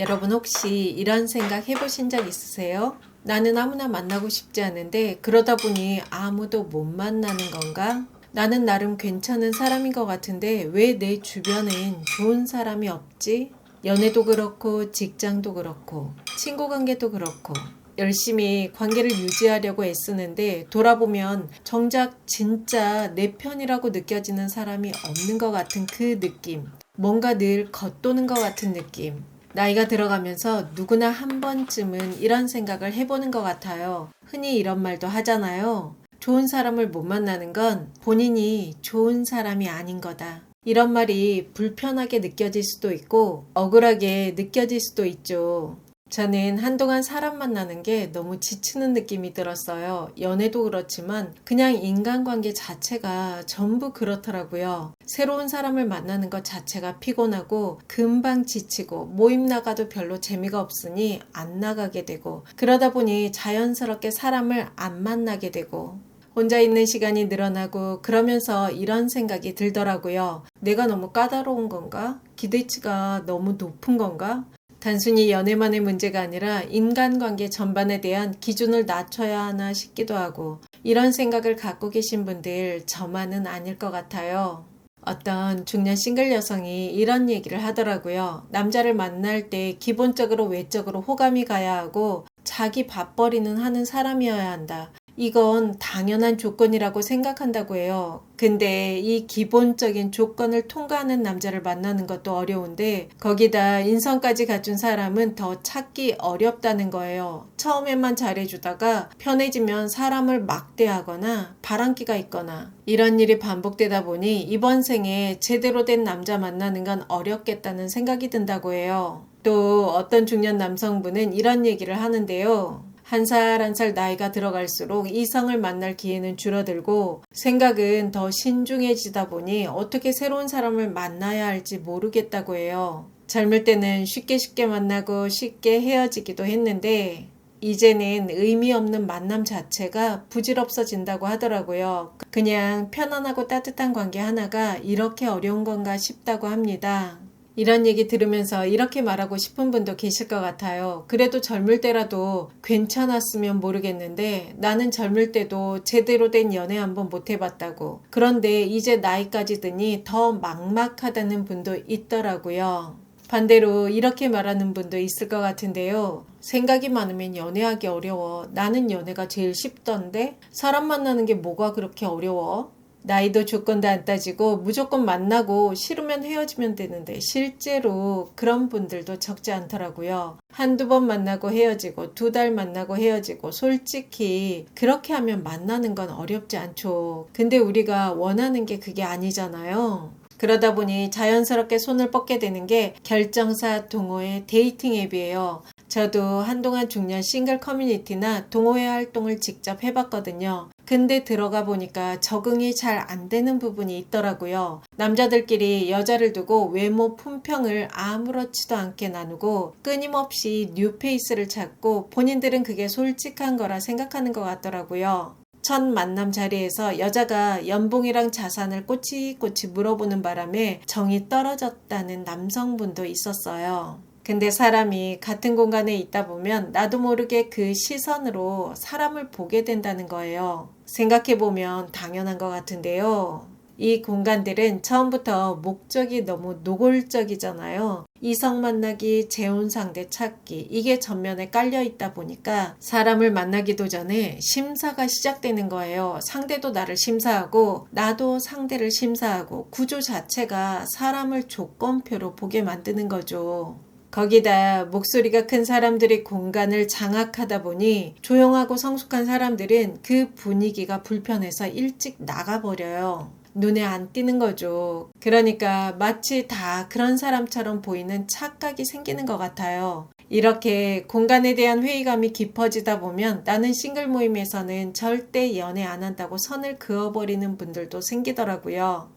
여러분 혹시 이런 생각 해보신 적 있으세요? 나는 아무나 만나고 싶지 않은데 그러다 보니 아무도 못 만나는 건가? 나는 나름 괜찮은 사람인 것 같은데 왜 내 주변엔 좋은 사람이 없지? 연애도 그렇고 직장도 그렇고 친구 관계도 그렇고 열심히 관계를 유지하려고 애쓰는데 돌아보면 정작 진짜 내 편이라고 느껴지는 사람이 없는 것 같은 그 느낌. 뭔가 늘 겉도는 것 같은 느낌. 나이가 들어가면서 누구나 한 번쯤은 이런 생각을 해보는 것 같아요. 흔히 이런 말도 하잖아요. 좋은 사람을 못 만나는 건 본인이 좋은 사람이 아닌 거다. 이런 말이 불편하게 느껴질 수도 있고 억울하게 느껴질 수도 있죠. 저는 한동안 사람 만나는 게 너무 지치는 느낌이 들었어요. 연애도 그렇지만 그냥 인간관계 자체가 전부 그렇더라고요. 새로운 사람을 만나는 것 자체가 피곤하고 금방 지치고 모임 나가도 별로 재미가 없으니 안 나가게 되고 그러다 보니 자연스럽게 사람을 안 만나게 되고 혼자 있는 시간이 늘어나고 그러면서 이런 생각이 들더라고요. 내가 너무 까다로운 건가? 기대치가 너무 높은 건가? 단순히 연애만의 문제가 아니라 인간관계 전반에 대한 기준을 낮춰야 하나 싶기도 하고 이런 생각을 갖고 계신 분들 저만은 아닐 것 같아요. 어떤 중년 싱글 여성이 이런 얘기를 하더라고요. 남자를 만날 때 기본적으로 외적으로 호감이 가야 하고 자기 밥벌이는 하는 사람이어야 한다. 이건 당연한 조건이라고 생각한다고 해요. 근데 이 기본적인 조건을 통과하는 남자를 만나는 것도 어려운데 거기다 인성까지 갖춘 사람은 더 찾기 어렵다는 거예요. 처음에만 잘해주다가 편해지면 사람을 막대하거나 바람기가 있거나 이런 일이 반복되다 보니 이번 생에 제대로 된 남자 만나는 건 어렵겠다는 생각이 든다고 해요. 또 어떤 중년 남성분은 이런 얘기를 하는데요. 한 살 한 살 나이가 들어갈수록 이성을 만날 기회는 줄어들고 생각은 더 신중해지다 보니 어떻게 새로운 사람을 만나야 할지 모르겠다고 해요. 젊을 때는 쉽게 만나고 쉽게 헤어지기도 했는데 이제는 의미 없는 만남 자체가 부질없어진다고 하더라고요. 그냥 편안하고 따뜻한 관계 하나가 이렇게 어려운 건가 싶다고 합니다. 이런 얘기 들으면서 이렇게 말하고 싶은 분도 계실 것 같아요. 그래도 젊을 때라도 괜찮았으면 모르겠는데 나는 젊을 때도 제대로 된 연애 한번 못 해봤다고. 그런데 이제 나이까지 드니 더 막막하다는 분도 있더라고요. 반대로 이렇게 말하는 분도 있을 것 같은데요. 생각이 많으면 연애하기 어려워. 나는 연애가 제일 쉽던데? 사람 만나는 게 뭐가 그렇게 어려워? 나이도 조건도 안 따지고 무조건 만나고 싫으면 헤어지면 되는데 실제로 그런 분들도 적지 않더라고요. 한두 번 만나고 헤어지고 두 달 만나고 헤어지고 솔직히 그렇게 하면 만나는 건 어렵지 않죠. 근데 우리가 원하는 게 그게 아니잖아요. 그러다 보니 자연스럽게 손을 뻗게 되는 게 결정사 동호회 데이팅 앱이에요. 저도 한동안 중년 싱글 커뮤니티나 동호회 활동을 직접 해봤거든요. 근데 들어가 보니까 적응이 잘 안 되는 부분이 있더라고요. 남자들끼리 여자를 두고 외모 품평을 아무렇지도 않게 나누고 끊임없이 뉴페이스를 찾고 본인들은 그게 솔직한 거라 생각하는 것 같더라고요. 첫 만남 자리에서 여자가 연봉이랑 자산을 꼬치꼬치 물어보는 바람에 정이 떨어졌다는 남성분도 있었어요. 근데 사람이 같은 공간에 있다 보면 나도 모르게 그 시선으로 사람을 보게 된다는 거예요. 생각해보면 당연한 것 같은데요. 이 공간들은 처음부터 목적이 너무 노골적이잖아요. 이성 만나기, 재혼 상대 찾기, 이게 전면에 깔려 있다 보니까 사람을 만나기도 전에 심사가 시작되는 거예요. 상대도 나를 심사하고 나도 상대를 심사하고 구조 자체가 사람을 조건표로 보게 만드는 거죠. 거기다 목소리가 큰 사람들이 공간을 장악하다 보니 조용하고 성숙한 사람들은 그 분위기가 불편해서 일찍 나가버려요. 눈에 안 띄는 거죠. 그러니까 마치 다 그런 사람처럼 보이는 착각이 생기는 것 같아요. 이렇게 공간에 대한 회의감이 깊어지다 보면 나는 싱글 모임에서는 절대 연애 안 한다고 선을 그어버리는 분들도 생기더라고요.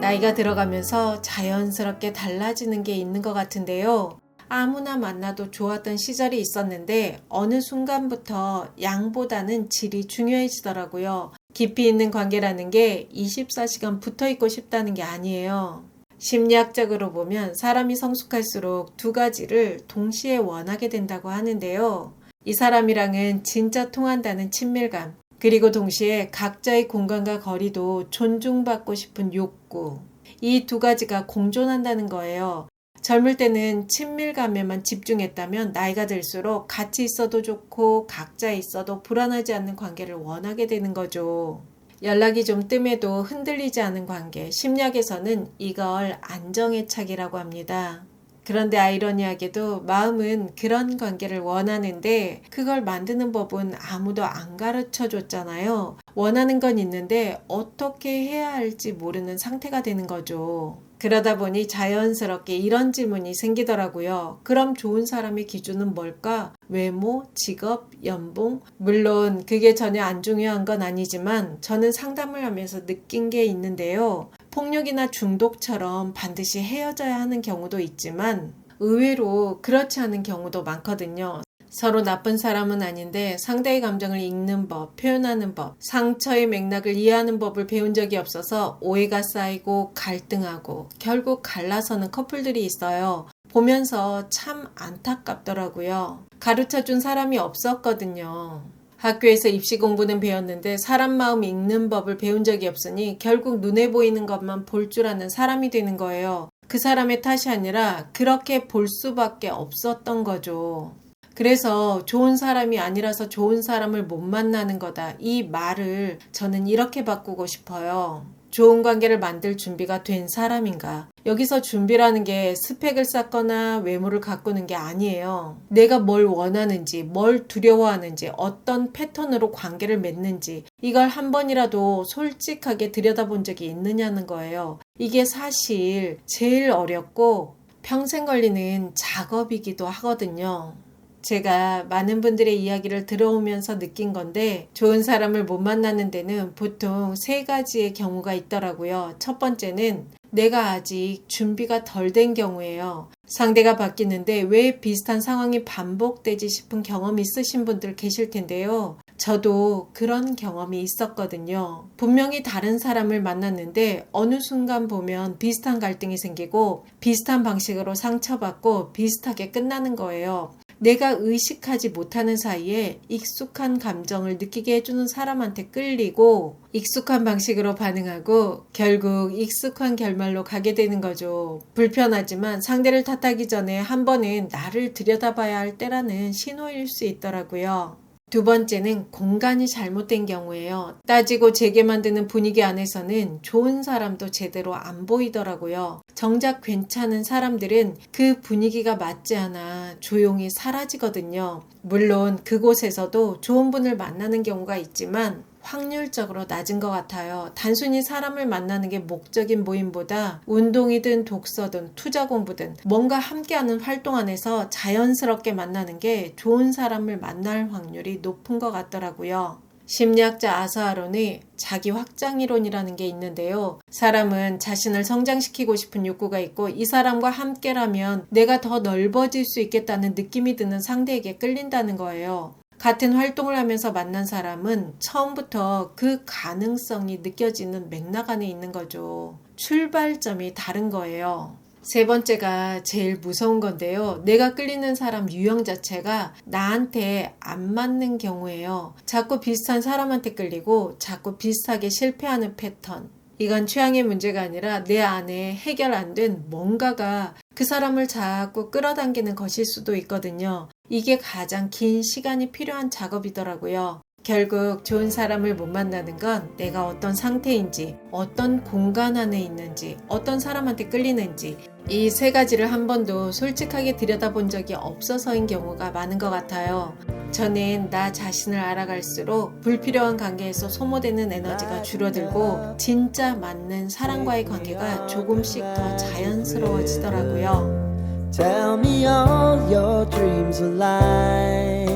나이가 들어가면서 자연스럽게 달라지는 게 있는 것 같은데요. 아무나 만나도 좋았던 시절이 있었는데 어느 순간부터 양보다는 질이 중요해지더라고요. 깊이 있는 관계라는 게 24시간 붙어 있고 싶다는 게 아니에요. 심리학적으로 보면 사람이 성숙할수록 두 가지를 동시에 원하게 된다고 하는데요. 이 사람이랑은 진짜 통한다는 친밀감, 그리고 동시에 각자의 공간과 거리도 존중받고 싶은 욕구, 이 두 가지가 공존한다는 거예요. 젊을 때는 친밀감에만 집중했다면 나이가 들수록 같이 있어도 좋고 각자 있어도 불안하지 않는 관계를 원하게 되는 거죠. 연락이 좀 뜸해도 흔들리지 않은 관계, 심리학에서는 이걸 안정의 착이라고 합니다. 그런데 아이러니하게도 마음은 그런 관계를 원하는데 그걸 만드는 법은 아무도 안 가르쳐 줬잖아요. 원하는 건 있는데 어떻게 해야 할지 모르는 상태가 되는 거죠. 그러다 보니 자연스럽게 이런 질문이 생기더라고요. 그럼 좋은 사람의 기준은 뭘까? 외모, 직업, 연봉? 물론 그게 전혀 안 중요한 건 아니지만 저는 상담을 하면서 느낀 게 있는데요. 폭력이나 중독처럼 반드시 헤어져야 하는 경우도 있지만 의외로 그렇지 않은 경우도 많거든요. 서로 나쁜 사람은 아닌데 상대의 감정을 읽는 법, 표현하는 법, 상처의 맥락을 이해하는 법을 배운 적이 없어서 오해가 쌓이고 갈등하고 결국 갈라서는 커플들이 있어요. 보면서 참 안타깝더라고요. 가르쳐준 사람이 없었거든요. 학교에서 입시 공부는 배웠는데 사람 마음 읽는 법을 배운 적이 없으니 결국 눈에 보이는 것만 볼 줄 아는 사람이 되는 거예요. 그 사람의 탓이 아니라 그렇게 볼 수밖에 없었던 거죠. 그래서 좋은 사람이 아니라서 좋은 사람을 못 만나는 거다. 이 말을 저는 이렇게 바꾸고 싶어요. 좋은 관계를 만들 준비가 된 사람인가? 여기서 준비라는 게 스펙을 쌓거나 외모를 가꾸는 게 아니에요. 내가 뭘 원하는지, 뭘 두려워하는지, 어떤 패턴으로 관계를 맺는지 이걸 한 번이라도 솔직하게 들여다본 적이 있느냐는 거예요. 이게 사실 제일 어렵고 평생 걸리는 작업이기도 하거든요. 제가 많은 분들의 이야기를 들어오면서 느낀 건데 좋은 사람을 못 만나는 데는 보통 세 가지의 경우가 있더라고요. 첫 번째는 내가 아직 준비가 덜 된 경우예요. 상대가 바뀌는데 왜 비슷한 상황이 반복되지 싶은 경험이 있으신 분들 계실 텐데요. 저도 그런 경험이 있었거든요. 분명히 다른 사람을 만났는데 어느 순간 보면 비슷한 갈등이 생기고 비슷한 방식으로 상처받고 비슷하게 끝나는 거예요. 내가 의식하지 못하는 사이에 익숙한 감정을 느끼게 해주는 사람한테 끌리고 익숙한 방식으로 반응하고 결국 익숙한 결말로 가게 되는 거죠. 불편하지만 상대를 탓하기 전에 한 번은 나를 들여다봐야 할 때라는 신호일 수 있더라고요. 두 번째는 공간이 잘못된 경우예요. 따지고 재게 만드는 분위기 안에서는 좋은 사람도 제대로 안 보이더라고요. 정작 괜찮은 사람들은 그 분위기가 맞지 않아 조용히 사라지거든요. 물론 그곳에서도 좋은 분을 만나는 경우가 있지만 확률적으로 낮은 것 같아요. 단순히 사람을 만나는 게 목적인 모임보다 운동이든 독서든 투자 공부든 뭔가 함께하는 활동 안에서 자연스럽게 만나는 게 좋은 사람을 만날 확률이 높은 것 같더라고요. 심리학자 아사하론의 자기 확장 이론이라는 게 있는데요. 사람은 자신을 성장시키고 싶은 욕구가 있고 이 사람과 함께라면 내가 더 넓어질 수 있겠다는 느낌이 드는 상대에게 끌린다는 거예요. 같은 활동을 하면서 만난 사람은 처음부터 그 가능성이 느껴지는 맥락 안에 있는 거죠. 출발점이 다른 거예요. 세 번째가 제일 무서운 건데요. 내가 끌리는 사람 유형 자체가 나한테 안 맞는 경우예요. 자꾸 비슷한 사람한테 끌리고 자꾸 비슷하게 실패하는 패턴. 이건 취향의 문제가 아니라 내 안에 해결 안 된 뭔가가 그 사람을 자꾸 끌어당기는 것일 수도 있거든요. 이게 가장 긴 시간이 필요한 작업이더라고요. 결국 좋은 사람을 못 만나는 건 내가 어떤 상태인지, 어떤 공간 안에 있는지, 어떤 사람한테 끌리는지 이 세 가지를 한 번도 솔직하게 들여다본 적이 없어서인 경우가 많은 것 같아요. 저는 나 자신을 알아갈수록 불필요한 관계에서 소모되는 에너지가 줄어들고 진짜 맞는 사람과의 관계가 조금씩 더 자연스러워지더라고요. Tell me all your dreams align.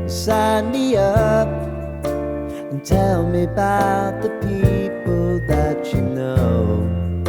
Sign me up and tell me about the peace.